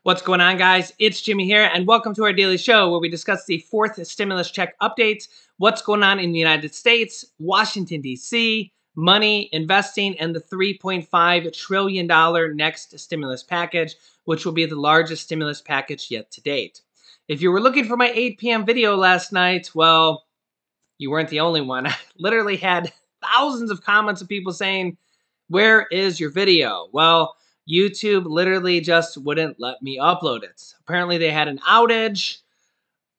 What's going on, guys? It's Jimmy here, and welcome to our daily show where we discuss the fourth stimulus check updates, what's going on in the United States, Washington, D.C., money, investing, and the $3.5 trillion next stimulus package, which will be the largest stimulus package yet to date. If you were looking for my 8 p.m. video last night, well, you weren't the only one. I literally had thousands of comments of people saying, "Where is your video?" Well, YouTube literally just wouldn't let me upload it. Apparently they had an outage.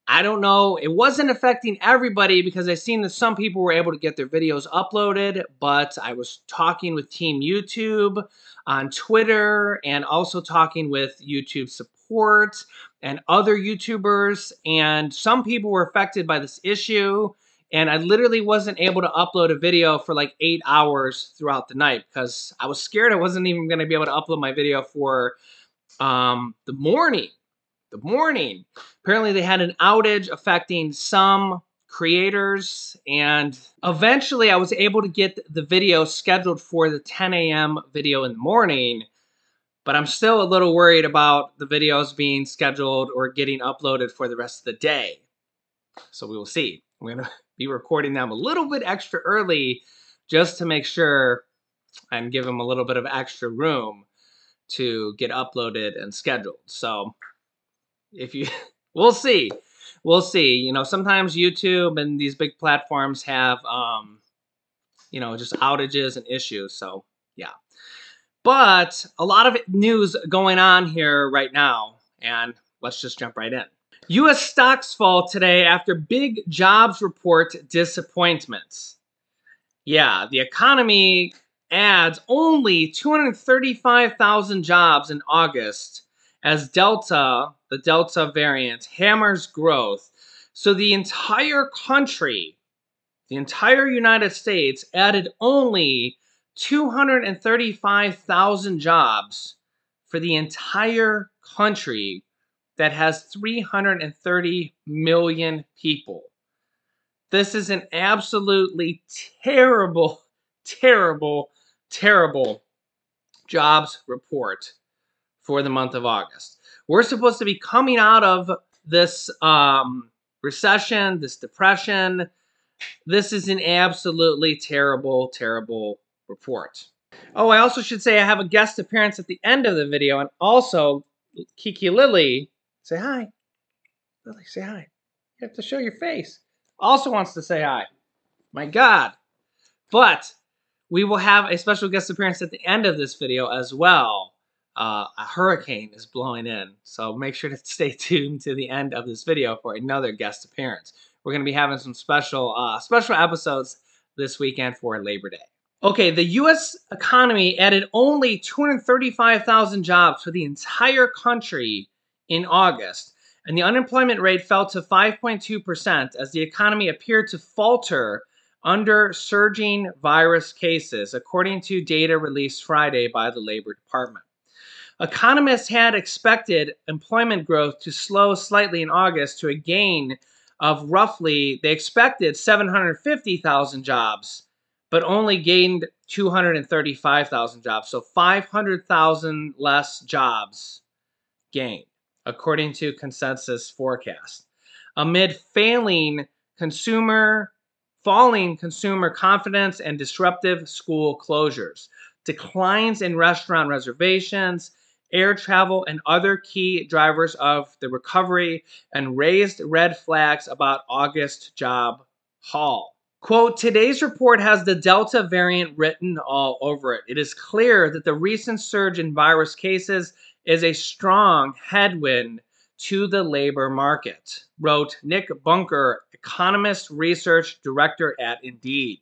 I don't know. It wasn't affecting everybody because I seen that some people were able to get their videos uploaded, but I was talking with Team YouTube on Twitter and also talking with YouTube support and other YouTubers, and some people were affected by this issue. And I literally wasn't able to upload a video for like 8 hours throughout the night because I was scared I wasn't even going to be able to upload my video for the morning. Apparently they had an outage affecting some creators, and eventually I was able to get the video scheduled for the 10 a.m. video in the morning, but I'm still a little worried about the videos being scheduled or getting uploaded for the rest of the day. So we will see. We're going to be recording them a little bit extra early just to make sure and give them a little bit of extra room to get uploaded and scheduled. So if you, we'll see. We'll see. You know, sometimes YouTube and these big platforms have, you know, just outages and issues. So yeah. But a lot of news going on here right now, and let's just jump right in. U.S. stocks fall today after big jobs report disappointments. Yeah, the economy adds only 235,000 jobs in August as the Delta variant, hammers growth. So the entire country, the entire United States, added only 235,000 jobs for the entire country that has 330 million people. This is an absolutely terrible, terrible, terrible jobs report for the month of August. We're supposed to be coming out of this recession, this depression. This is an absolutely terrible, terrible report. Oh, I also should say I have a guest appearance at the end of the video, and also Kiki Lily. Say hi. Lily, say hi. You have to show your face. Also wants to say hi. My God. But we will have a special guest appearance at the end of this video as well. A hurricane is blowing in, so make sure to stay tuned to the end of this video for another guest appearance. We're going to be having some special episodes this weekend for Labor Day. Okay, the U.S. economy added only 235,000 jobs for the entire country in August, and the unemployment rate fell to 5.2% as the economy appeared to falter under surging virus cases, according to data released Friday by the Labor Department. Economists had expected employment growth to slow slightly in August to a gain of roughly, they expected 750,000 jobs, but only gained 235,000 jobs, so 500,000 less jobs gained, according to consensus forecast. Amid falling consumer confidence and disruptive school closures, declines in restaurant reservations, air travel, and other key drivers of the recovery, and raised red flags about August job haul. Quote, today's report has the Delta variant written all over it. It is clear that the recent surge in virus cases is a strong headwind to the labor market, wrote Nick Bunker, economist research director at Indeed.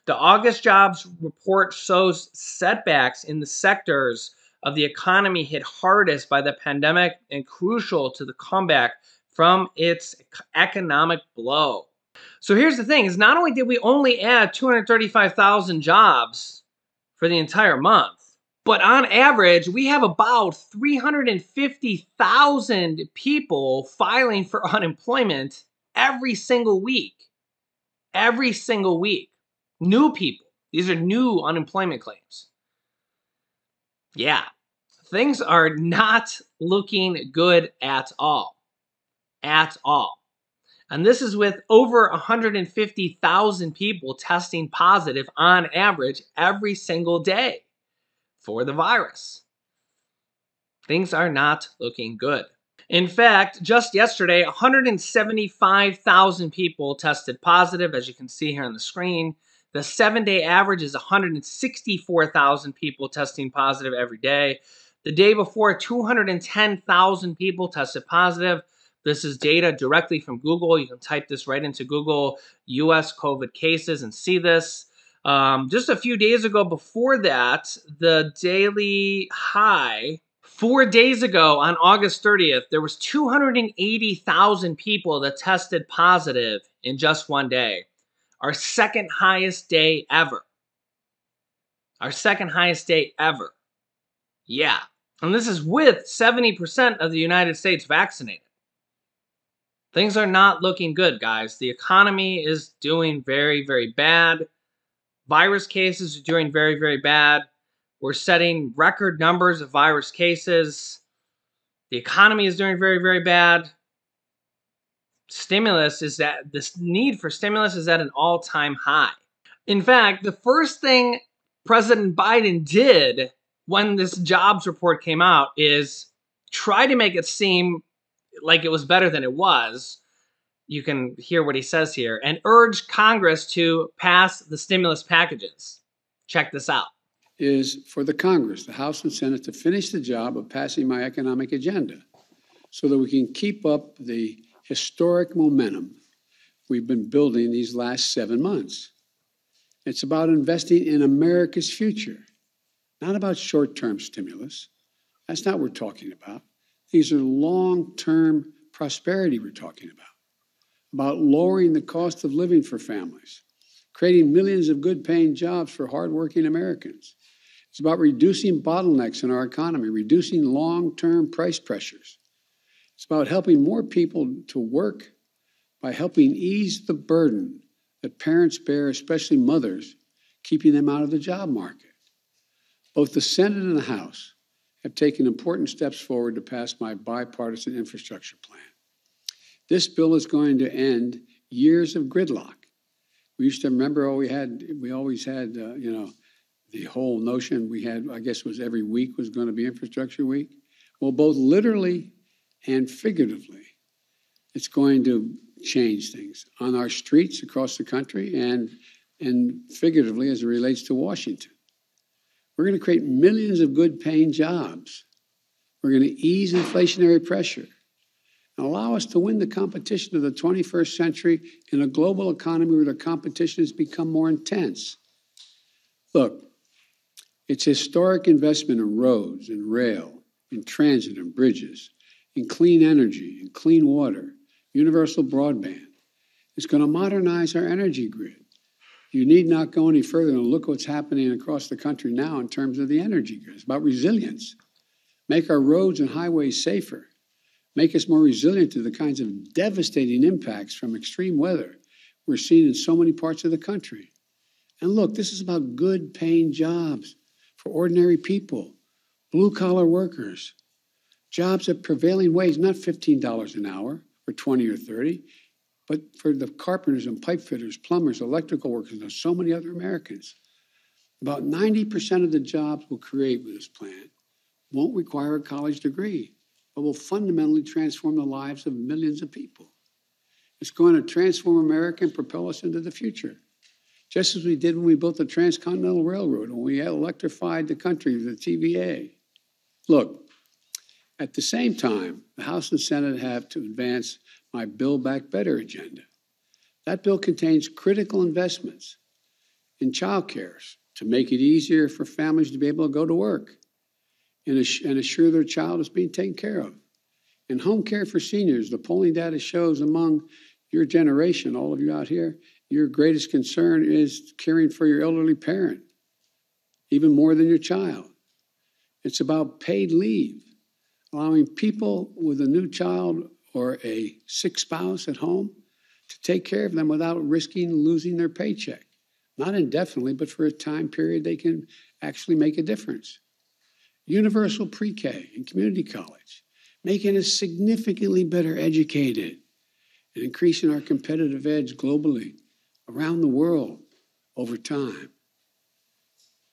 The August jobs report shows setbacks in the sectors of the economy hit hardest by the pandemic and crucial to the comeback from its economic blow. So here's the thing, is not only did we only add 235,000 jobs for the entire month, but on average, we have about 350,000 people filing for unemployment every single week. Every single week. New people. These are new unemployment claims. Yeah. Things are not looking good at all. At all. And this is with over 150,000 people testing positive on average every single day for the virus. Things are not looking good. In fact, just yesterday, 175,000 people tested positive, as you can see here on the screen. The 7-day average is 164,000 people testing positive every day. The day before, 210,000 people tested positive. This is data directly from Google. You can type this right into Google US COVID cases and see this. Just a few days ago before that, the daily high 4 days ago on August 30th, there was 280,000 people that tested positive in just one day. Our second highest day ever. Our second highest day ever. Yeah. And this is with 70% of the United States vaccinated. Things are not looking good, guys. The economy is doing very, very bad. Virus cases are doing very, very bad. We're setting record numbers of virus cases. The economy is doing very, very bad. This need for stimulus is at an all-time high. In fact, the first thing President Biden did when this jobs report came out is try to make it seem like it was better than it was. You can hear what he says here, and urge Congress to pass the stimulus packages. Check this out. Is for the Congress, the House and Senate, to finish the job of passing my economic agenda so that we can keep up the historic momentum we've been building these last 7 months. It's about investing in America's future, not about short-term stimulus. That's not what we're talking about. These are long-term prosperity we're talking about lowering the cost of living for families, creating millions of good-paying jobs for hardworking Americans. It's about reducing bottlenecks in our economy, reducing long-term price pressures. It's about helping more people to work by helping ease the burden that parents bear, especially mothers, keeping them out of the job market. Both the Senate and the House have taken important steps forward to pass my bipartisan infrastructure plan. This bill is going to end years of gridlock. We used to remember we always had, the whole notion we had, I guess, was every week was going to be infrastructure week. Well, both literally and figuratively, it's going to change things on our streets across the country and figuratively as it relates to Washington. We're going to create millions of good-paying jobs. We're going to ease inflationary pressure and allow us to win the competition of the 21st century in a global economy where the competition has become more intense. Look, it's historic investment in roads and rail, in transit and bridges, in clean energy, in clean water, universal broadband. It's going to modernize our energy grid. You need not go any further than look what's happening across the country now in terms of the energy grid. It's about resilience. Make our roads and highways safer. Make us more resilient to the kinds of devastating impacts from extreme weather we're seeing in so many parts of the country. And look, this is about good paying jobs for ordinary people, blue-collar workers, jobs at prevailing wage, not $15 an hour or 20 or 30, but for the carpenters and pipe fitters, plumbers, electrical workers, and so many other Americans. About 90% of the jobs we'll create with this plan won't require a college degree, but will fundamentally transform the lives of millions of people. It's going to transform America and propel us into the future, just as we did when we built the Transcontinental Railroad, when we electrified the country with the TVA. Look, at the same time, the House and Senate have to advance my Build Back Better agenda. That bill contains critical investments in child care to make it easier for families to be able to go to work and assure their child is being taken care of. And home care for seniors, the polling data shows among your generation, all of you out here, your greatest concern is caring for your elderly parent, even more than your child. It's about paid leave, allowing people with a new child or a sick spouse at home to take care of them without risking losing their paycheck. Not indefinitely, but for a time period they can actually make a difference. universal pre-K and community college, making us significantly better educated and increasing our competitive edge globally, around the world, over time.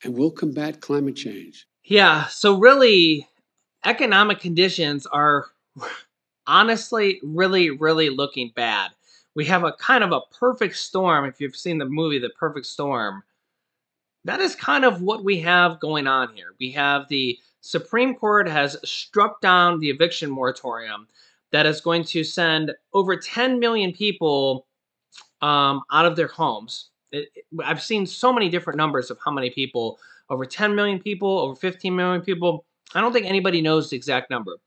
And we'll combat climate change. Yeah, so really, economic conditions are honestly really, really looking bad. We have a kind of a perfect storm. If you've seen the movie The Perfect Storm, that is kind of what we have going on here. We have the Supreme Court has struck down the eviction moratorium that is going to send over 10 million people out of their homes. I've seen so many different numbers of how many people, over 10 million people, over 15 million people. I don't think anybody knows the exact number.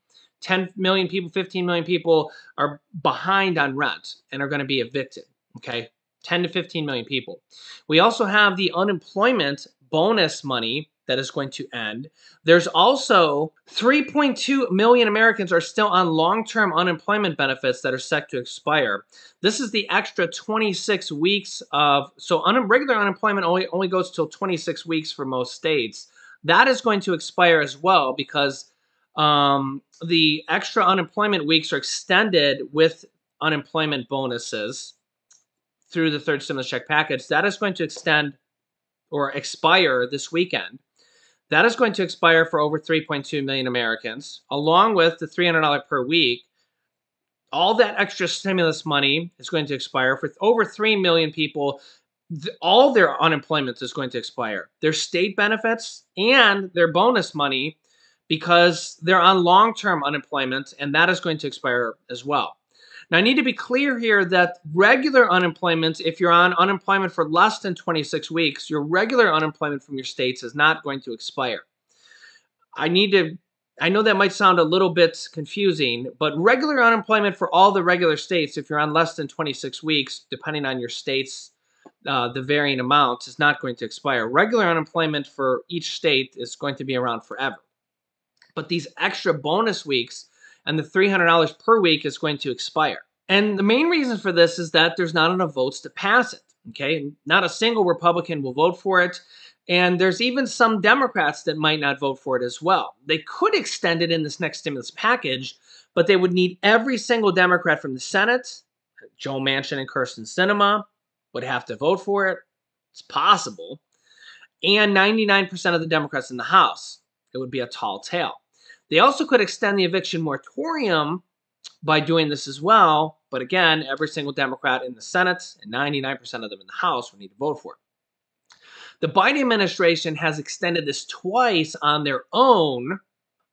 10 million people, 15 million people are behind on rent and are going to be evicted, okay? 10 to 15 million people. We also have the unemployment bonus money that is going to end. There's also 3.2 million Americans are still on long-term unemployment benefits that are set to expire. This is the extra 26 weeks of, so regular unemployment only goes till 26 weeks for most states. That is going to expire as well because the extra unemployment weeks are extended with unemployment bonuses through the third stimulus check package. That is going to extend or expire this weekend. That is going to expire for over 3.2 million Americans, along with the $300 per week. All that extra stimulus money is going to expire for over 3 million people. All their unemployment is going to expire. Their state benefits and their bonus money, because they're on long-term unemployment, and that is going to expire as well. Now, I need to be clear here that regular unemployment, if you're on unemployment for less than 26 weeks, your regular unemployment from your states is not going to expire. I know that might sound a little bit confusing, but regular unemployment for all the regular states, if you're on less than 26 weeks, depending on your states, the varying amounts, is not going to expire. Regular unemployment for each state is going to be around forever. But these extra bonus weeks and the $300 per week is going to expire. And the main reason for this is that there's not enough votes to pass it, okay? Not a single Republican will vote for it, and there's even some Democrats that might not vote for it as well. They could extend it in this next stimulus package, but they would need every single Democrat from the Senate, Joe Manchin and Kyrsten Sinema, would have to vote for it. It's possible. And 99% of the Democrats in the House. It would be a tall tale. They also could extend the eviction moratorium by doing this as well. But again, every single Democrat in the Senate and 99% of them in the House would need to vote for it. The Biden administration has extended this twice on their own.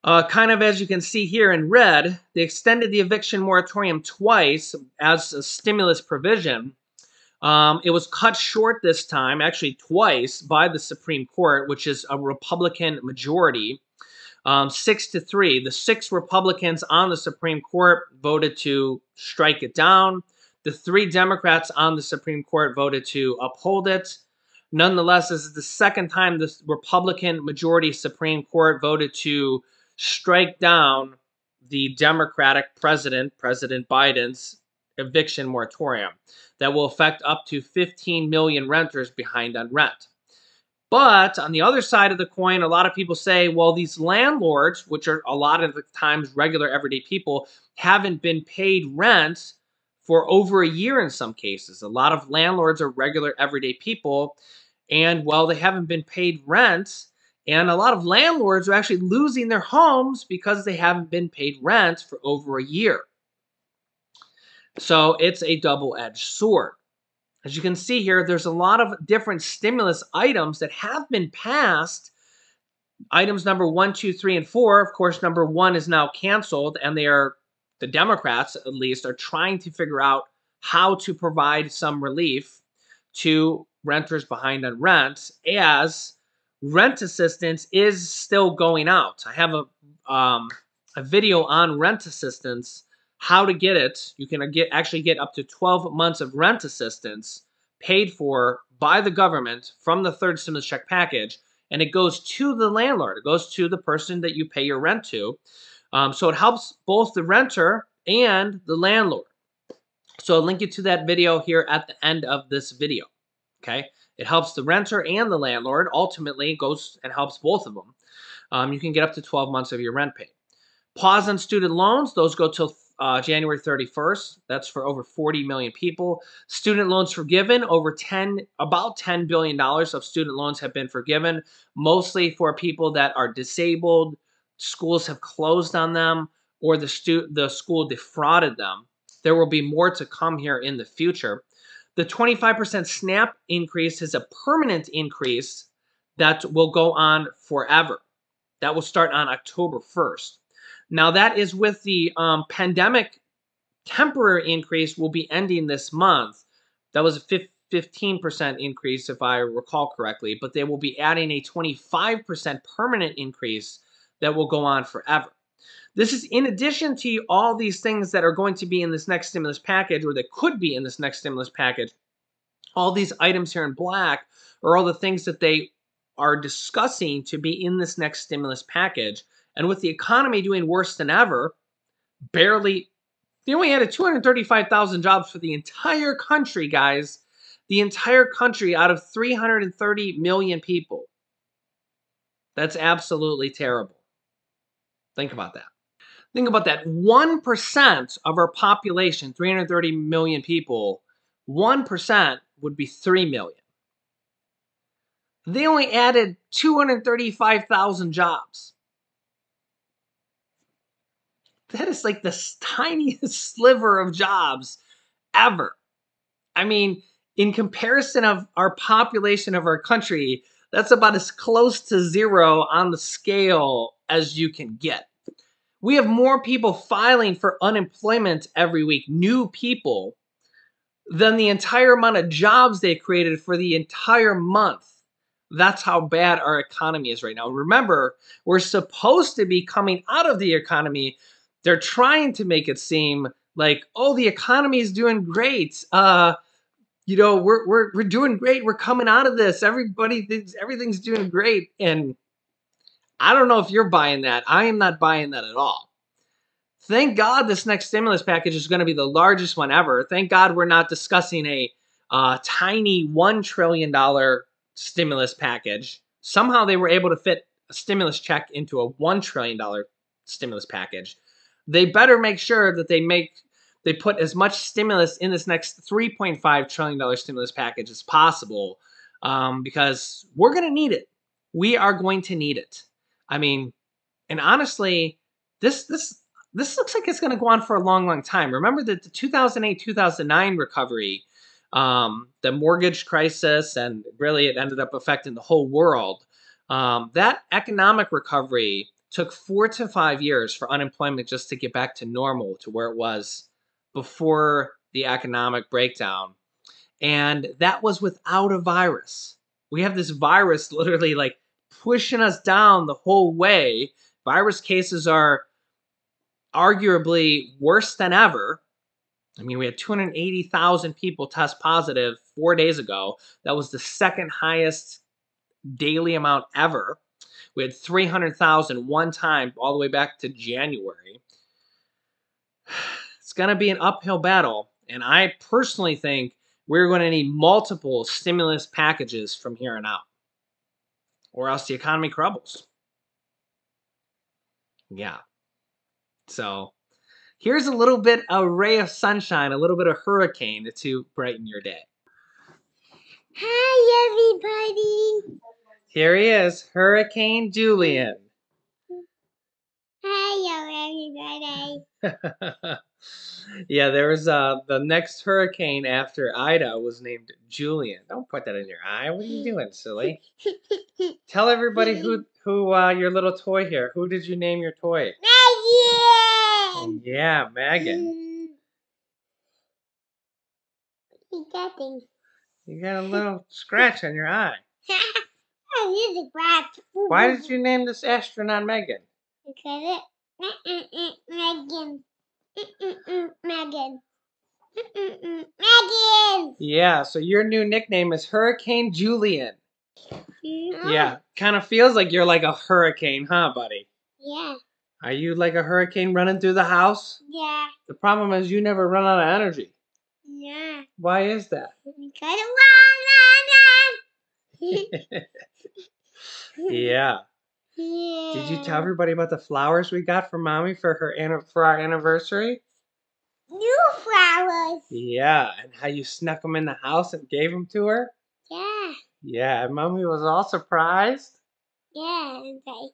Kind of as you can see here in red, they extended the eviction moratorium twice as a stimulus provision. It was cut short this time, actually twice, by the Supreme Court, which is a Republican majority. 6-3. The 6 Republicans on the Supreme Court voted to strike it down. The 3 Democrats on the Supreme Court voted to uphold it. Nonetheless, this is the second time the Republican majority Supreme Court voted to strike down the Democratic President Biden's eviction moratorium that will affect up to 15 million renters behind on rent. But on the other side of the coin, a lot of people say, well, these landlords, which are a lot of the times regular everyday people, haven't been paid rent for over a year in some cases. A lot of landlords are regular everyday people, and well, they haven't been paid rent, and a lot of landlords are actually losing their homes because they haven't been paid rent for over a year. So it's a double-edged sword. As you can see here, there's a lot of different stimulus items that have been passed. Items number 1, 2, 3, and 4. Of course, number 1 is now canceled, and the Democrats, at least, are trying to figure out how to provide some relief to renters behind on rent, as rent assistance is still going out. I have a video on rent assistance, how to get it. You can actually get up to 12 months of rent assistance paid for by the government from the third stimulus check package, and it goes to the landlord. It goes to the person that you pay your rent to. So it helps both the renter and the landlord. So I'll link you to that video here at the end of this video. Okay, it helps the renter and the landlord. Ultimately, it goes and helps both of them. You can get up to 12 months of your rent paid. Pause on student loans. Those go till January 31st. That's for over 40 million people. Student loans forgiven. About $10 billion of student loans have been forgiven, mostly for people that are disabled. Schools have closed on them, or the school defrauded them. There will be more to come here in the future. The 25% SNAP increase is a permanent increase that will go on forever. That will start on October 1st. Now, that is with the pandemic temporary increase will be ending this month. That was a 15% increase, if I recall correctly, but they will be adding a 25% permanent increase that will go on forever. This is in addition to all these things that are going to be in this next stimulus package, or that could be in this next stimulus package. All these items here in black are all the things that they are discussing to be in this next stimulus package. And with the economy doing worse than ever, they only added 235,000 jobs for the entire country, guys. The entire country out of 330 million people. That's absolutely terrible. Think about that. Think about that. 1% of our population, 330 million people, 1% would be 3 million. They only added 235,000 jobs. That is like the tiniest sliver of jobs ever. I mean, in comparison of our population of our country, that's about as close to zero on the scale as you can get. We have more people filing for unemployment every week, new people, than the entire amount of jobs they created for the entire month. That's how bad our economy is right now. Remember, we're supposed to be coming out of the economy. They're trying to make it seem like, oh, the economy is doing great. We're doing great. We're coming out of this. Everybody thinks everything's doing great. And I don't know if you're buying that. I am not buying that at all. Thank God this next stimulus package is going to be the largest one ever. Thank God we're not discussing a tiny $1 trillion stimulus package. Somehow they were able to fit a stimulus check into a $1 trillion stimulus package. They better make sure that they put as much stimulus in this next $3.5 trillion stimulus package as possible, because we're going to need it. We are going to need it. I mean, and honestly, this looks like it's going to go on for a long, long time. Remember that the 2008-2009 recovery, the mortgage crisis, and really it ended up affecting the whole world. That economic recovery took 4 to 5 years for unemployment just to get back to normal, to where it was before the economic breakdown. And that was without a virus. We have this virus literally like pushing us down the whole way. Virus cases are arguably worse than ever. I mean, we had 280,000 people test positive 4 days ago. That was the second highest daily amount ever. We had 300,000 one time all the way back to January. It's going to be an uphill battle. And I personally think we're going to need multiple stimulus packages from here on out, or else the economy crumbles. Yeah. So here's a little bit, a ray of sunshine, a little bit of hurricane to brighten your day. Hi, everybody. Here he is, Hurricane Julian. Hello, everybody. Yeah, there was the next hurricane after Ida was named Julian. Don't put that in your eye. What are you doing, silly? Tell everybody who your little toy here. Who did you name your toy? Megan. Yeah, Megan. You got a little scratch on your eye. Why did you name this astronaut Megan? Because Megan. Megan. Megan. Yeah, so your new nickname is Hurricane Julian. Yeah, kind of feels like you're like a hurricane, huh, buddy? Yeah. Are you like a hurricane running through the house? Yeah. The problem is you never run out of energy. Yeah. Why is that? Because Yeah. Yeah. Did you tell everybody about the flowers we got from Mommy for our anniversary? New flowers. Yeah, and how you snuck them in the house and gave them to her? Yeah. Yeah, Mommy was all surprised. Yeah. And say,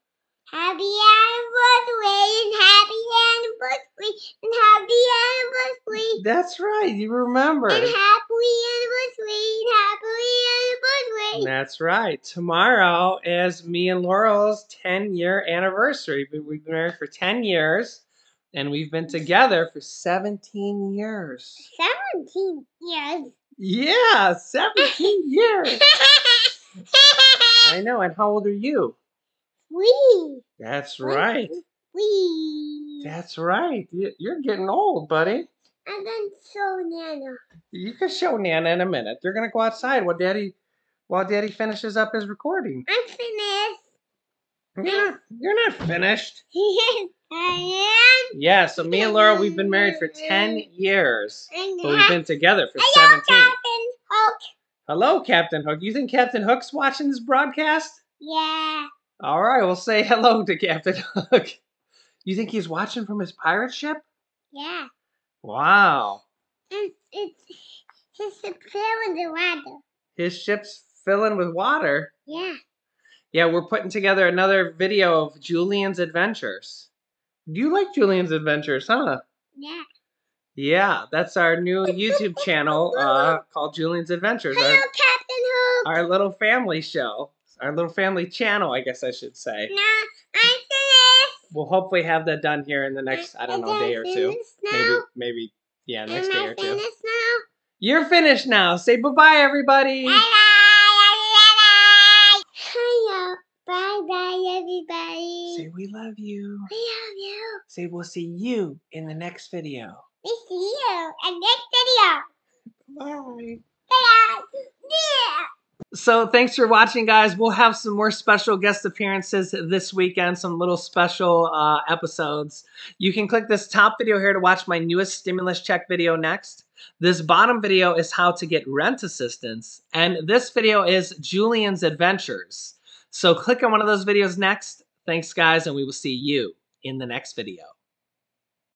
happy anniversary and happy anniversary and happy anniversary. That's right, you remember. And happy anniversary and happy anniversary. That's right. Tomorrow is me and Laurel's 10-year anniversary. We've been married for 10 years, and we've been together for 17 years. 17 years. Yeah, 17 years. I know, and how old are you? We. That's right. We. That's right. You're getting old, buddy. And then show Nana. You can show Nana in a minute. They're going to go outside while Daddy finishes up his recording. I'm finished. You're not finished. I am. Yeah, so me and Laura, we've been married for 10 years. And But we've been together for Hello, 17. Captain Hook. Hello, Captain Hook. You think Captain Hook's watching this broadcast? Yeah. All right, we'll say hello to Captain Hook. You think he's watching from his pirate ship? Yeah. Wow. It's filling the water. His ship's filling with water. Yeah. Yeah, we're putting together another video of Julian's adventures. Do you like Julian's adventures, huh? Yeah. Yeah, that's our new YouTube channel called Julian's Adventures. Hello, Captain Hook. Our little family show. Our little family channel, I guess I should say. No, I'm finished. We'll hopefully have that done here in the next, I don't know, day or two. Maybe, yeah, next day or two. Am I finished now? You're finished now. Say bye-bye, everybody. Bye-bye. Hello. Bye-bye, everybody. Say we love you. We love you. Say we'll see you in the next video. We see you in next video. Bye. Bye. Yeah. So thanks for watching, guys. We'll have some more special guest appearances this weekend, some little special episodes. You can click this top video here to watch my newest stimulus check video next. This bottom video is how to get rent assistance. And this video is Julian's Adventures. So click on one of those videos next. Thanks, guys, and we will see you in the next video.